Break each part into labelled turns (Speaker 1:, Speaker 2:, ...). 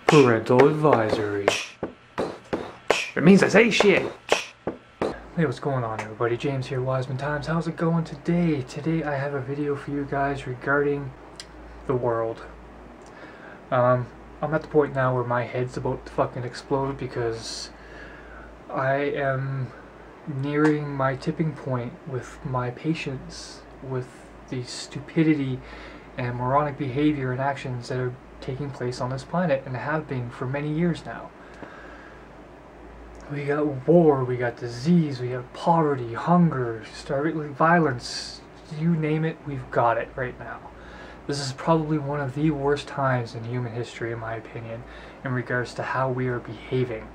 Speaker 1: Parental advisory. It means I say shit. Hey, what's going on everybody? James here, Wisemantimes. How's it going today? Today I have a video for you guys regarding the world. I'm at the point now where my head's about to fucking explode because I am nearing my tipping point with my patience with the stupidity and moronic behavior and actions that are taking place on this planet and have been for many years now. We got war, we got disease, we have poverty, hunger, starving, violence, you name it, we've got it right now. This is probably one of the worst times in human history, in my opinion, in regards to how we are behaving.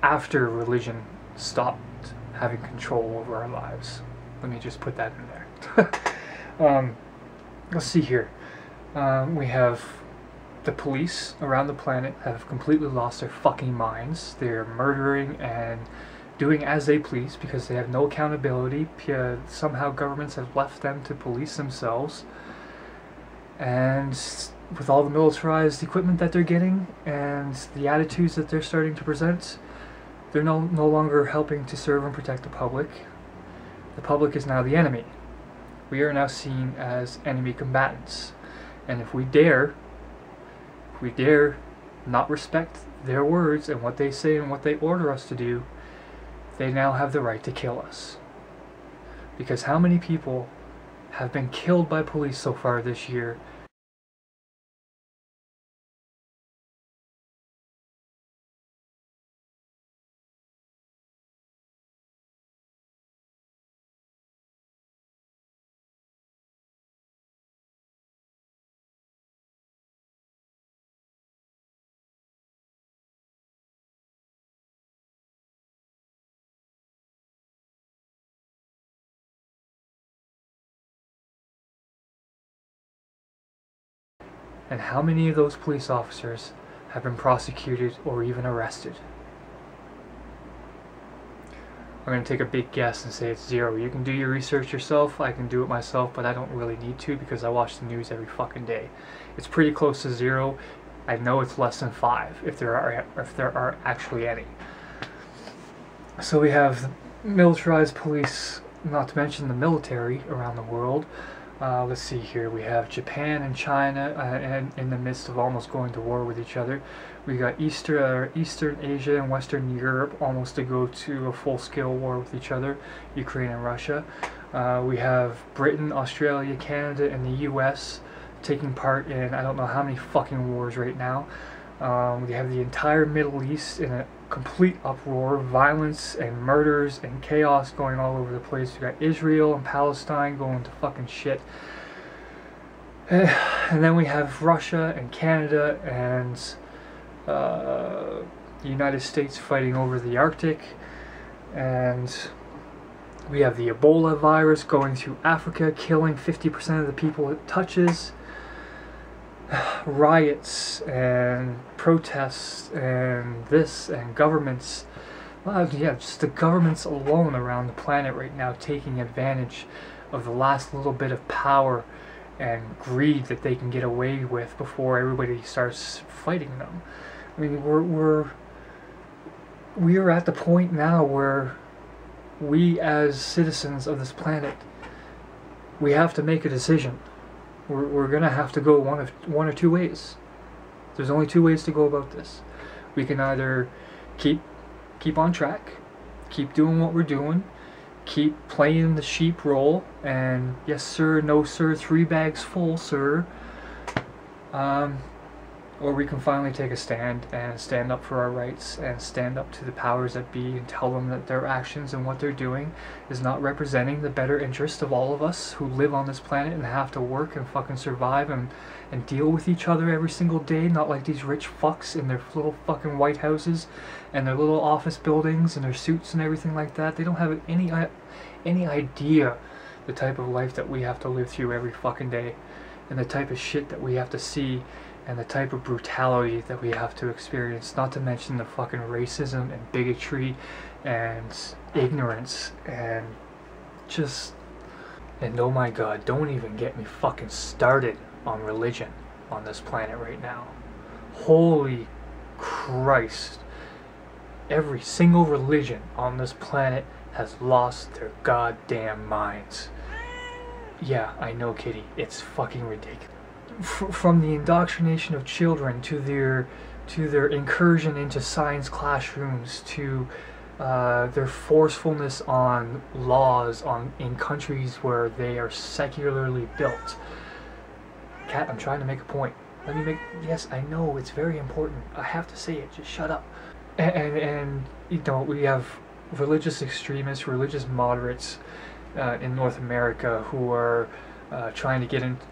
Speaker 1: After religion stopped having control over our lives. Let me just put that in there. Let's see here. We have the police around the planet have completely lost their fucking minds. They're murdering and doing as they please because they have no accountability. Somehow governments have left them to police themselves. And with all the militarized equipment that they're getting and the attitudes that they're starting to present, they're no longer helping to serve and protect the public. The public is now the enemy. We are now seen as enemy combatants. And if we dare not respect their words and what they say and what they order us to do, they now have the right to kill us. Because how many people have been killed by police so far this year? And how many of those police officers have been prosecuted or even arrested? I'm going to take a big guess and say it's 0. You can do your research yourself, I can do it myself, but I don't really need to because I watch the news every fucking day. It's pretty close to 0. I know it's less than 5 if there are actually any. So we have militarized police, not to mention the military around the world. Let's see here, we have Japan and China and in the midst of almost going to war with each other. We got Eastern Asia and Western Europe almost to go to a full-scale war with each other, Ukraine and Russia. We have Britain, Australia, Canada, and the US taking part in I don't know how many fucking wars right now. We have the entire Middle East in a complete uproar, violence and murders and chaos going all over the place. We got Israel and Palestine going to fucking shit. And then we have Russia and Canada and the United States fighting over the Arctic. And we have the Ebola virus going through Africa, killing 50% of the people it touches. Riots and protests and this and governments, well, yeah, just the governments alone around the planet right now taking advantage of the last little bit of power and greed that they can get away with before everybody starts fighting them. I mean, we are at the point now where we as citizens of this planet, we have to make a decision. We're gonna have to go one or two ways. There's only 2 ways to go about this. We can either keep on track, keep doing what we're doing, keep playing the sheep role, and yes sir, no sir, 3 bags full sir. Or we can finally take a stand and stand up for our rights and stand up to the powers that be and tell them that their actions and what they're doing is not representing the better interest of all of us who live on this planet and have to work and fucking survive and deal with each other every single day, not like these rich fucks in their little fucking White Houses and their little office buildings and their suits and everything like that. They don't have any idea the type of life that we have to live through every fucking day and the type of shit that we have to see and the type of brutality that we have to experience, not to mention the fucking racism and bigotry and ignorance and just And oh my god, don't even get me fucking started on religion on this planet right now. Holy Christ. Every single religion on this planet has lost their goddamn minds. Yeah, I know, Kitty. It's fucking ridiculous. From the indoctrination of children to their incursion into science classrooms to their forcefulness on laws in countries where they are secularly built. Kat, I'm trying to make a point. Yes, I know, it's very important. I have to say it, just shut up. And you know, we have religious extremists, religious moderates in North America who are trying to get into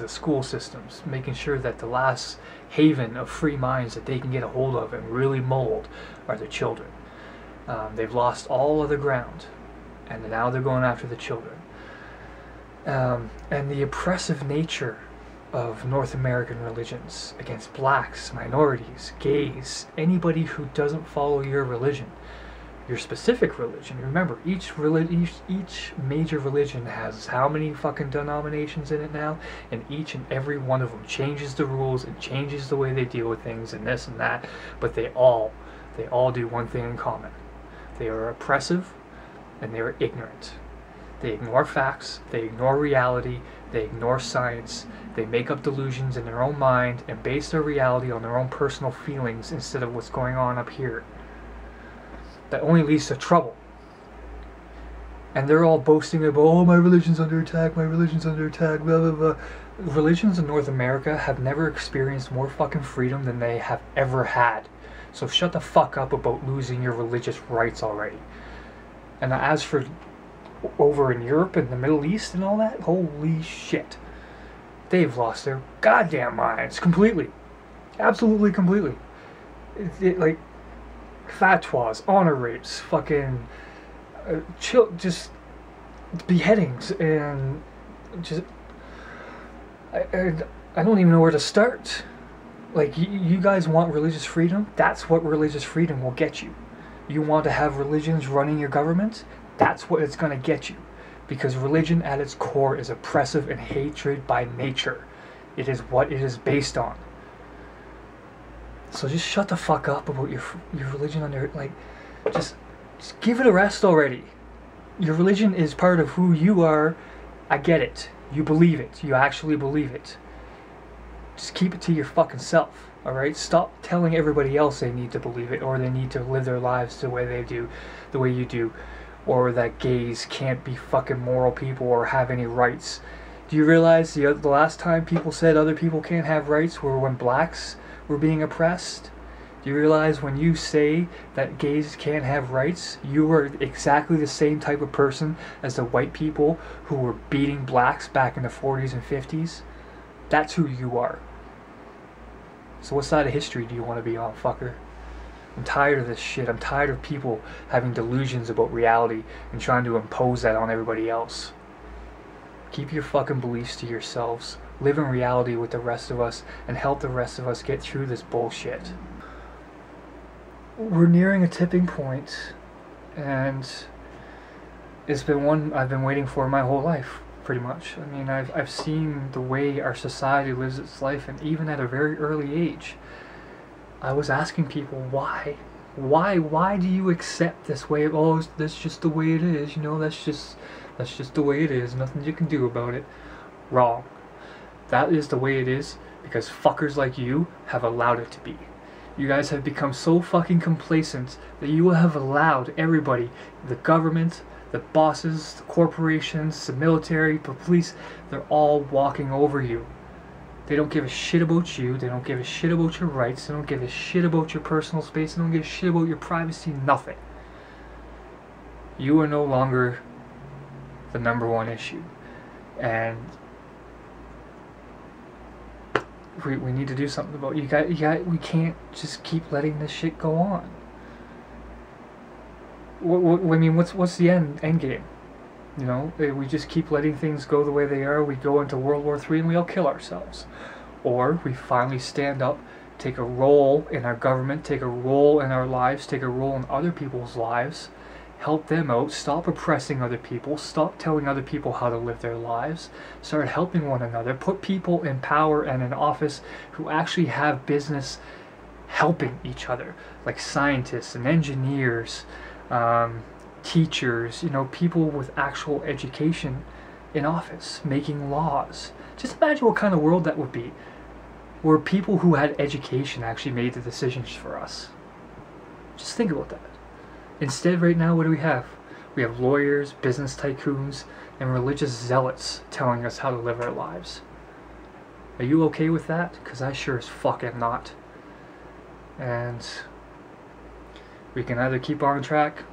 Speaker 1: the school systems, making sure that the last haven of free minds that they can get a hold of and really mold are the children. They've lost all other ground, and now they're going after the children. And the oppressive nature of North American religions against blacks, minorities, gays, anybody who doesn't follow your religion, your specific religion. Remember, each major religion has how many fucking denominations in it now, and each and every one of them changes the rules and changes the way they deal with things and this and that, but they all do one thing in common. They are oppressive and they are ignorant. They ignore facts, they ignore reality, they ignore science, they make up delusions in their own mind and base their reality on their own personal feelings instead of what's going on up here. That only leads to trouble. And they're all boasting about, oh, my religion's under attack, my religion's under attack, blah, blah, blah. Religions in North America have never experienced more fucking freedom than they have ever had. So shut the fuck up about losing your religious rights already. And as for over in Europe and the Middle East and all that, holy shit. They've lost their goddamn minds completely. Absolutely completely. Like, fatwas, honor rapes, fucking just beheadings, and just I don't even know where to start. Like, you guys want religious freedom? That's what religious freedom will get you. You want to have religions running your government? That's what it's going to get you. Because religion at its core is oppressive and hatred by nature. It is what it is based on. So just shut the fuck up about your religion under, like, just give it a rest already. Your religion is part of who you are. I get it. You believe it. You actually believe it. Just keep it to your fucking self, alright? Stop telling everybody else they need to believe it, or they need to live their lives the way they do, the way you do, or that gays can't be fucking moral people or have any rights. Do you realize the last time people said other people can't have rights were when blacks were being oppressed? Do you realize when you say that gays can't have rights, you are exactly the same type of person as the white people who were beating blacks back in the 40s and 50s? That's who you are. So what side of history do you want to be on, fucker? I'm tired of this shit. I'm tired of people having delusions about reality and trying to impose that on everybody else. Keep your fucking beliefs to yourselves. Live in reality with the rest of us and help the rest of us get through this bullshit. We're nearing a tipping point, and it's been one I've been waiting for my whole life, pretty much. I mean, I've seen the way our society lives its life, and even at a very early age, I was asking people, why? Why do you accept this way? Oh, that's just the way it is, you know, that's just the way it is, nothing you can do about it. Wrong. That is the way it is because fuckers like you have allowed it to be. You guys have become so fucking complacent that you have allowed everybody, the government, the bosses, the corporations, the military, the police, they're all walking over you. They don't give a shit about you, they don't give a shit about your rights, they don't give a shit about your personal space, they don't give a shit about your privacy, nothing. You are no longer the #1 issue. And we need to do something about it. We can't just keep letting this shit go on. I mean, what's the end game? You know, we just keep letting things go the way they are. We go into World War III and we all kill ourselves. Or we finally stand up, take a role in our government, take a role in our lives, take a role in other people's lives, help them out, stop oppressing other people, stop telling other people how to live their lives, start helping one another, put people in power and in office who actually have business helping each other, like scientists and engineers, teachers, you know, people with actual education in office, making laws. Just imagine what kind of world that would be, where people who had education actually made the decisions for us. Just think about that. Instead, right now, what do we have? We have lawyers, business tycoons, and religious zealots telling us how to live our lives. Are you okay with that? Because I sure as fuck am not. And we can either keep on track,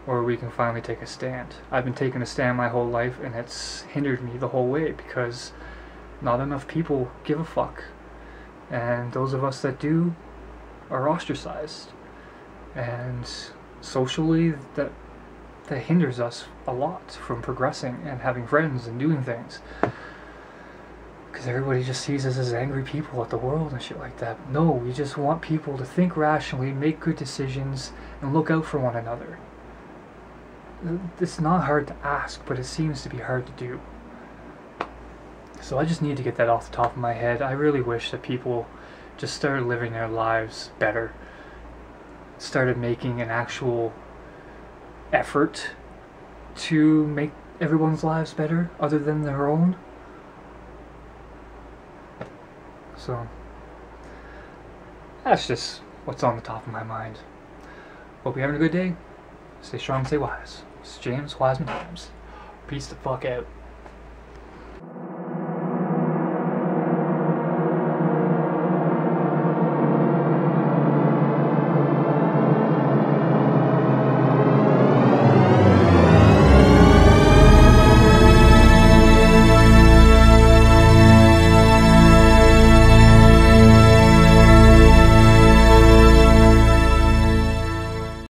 Speaker 1: or we can finally take a stand. I've been taking a stand my whole life, and it's hindered me the whole way because not enough people give a fuck. And those of us that do are ostracized. And socially, that hinders us a lot from progressing and having friends and doing things. Because everybody just sees us as angry people at the world and shit like that. No, we just want people to think rationally, make good decisions, and look out for one another. It's not hard to ask, but it seems to be hard to do. So I just need to get that off the top of my head. I really wish that people just started living their lives better. Started making an actual effort to make everyone's lives better other than their own. So that's just what's on the top of my mind. Hope you're having a good day. Stay strong, stay wise. It's James, Wisemantimes. Peace the fuck out.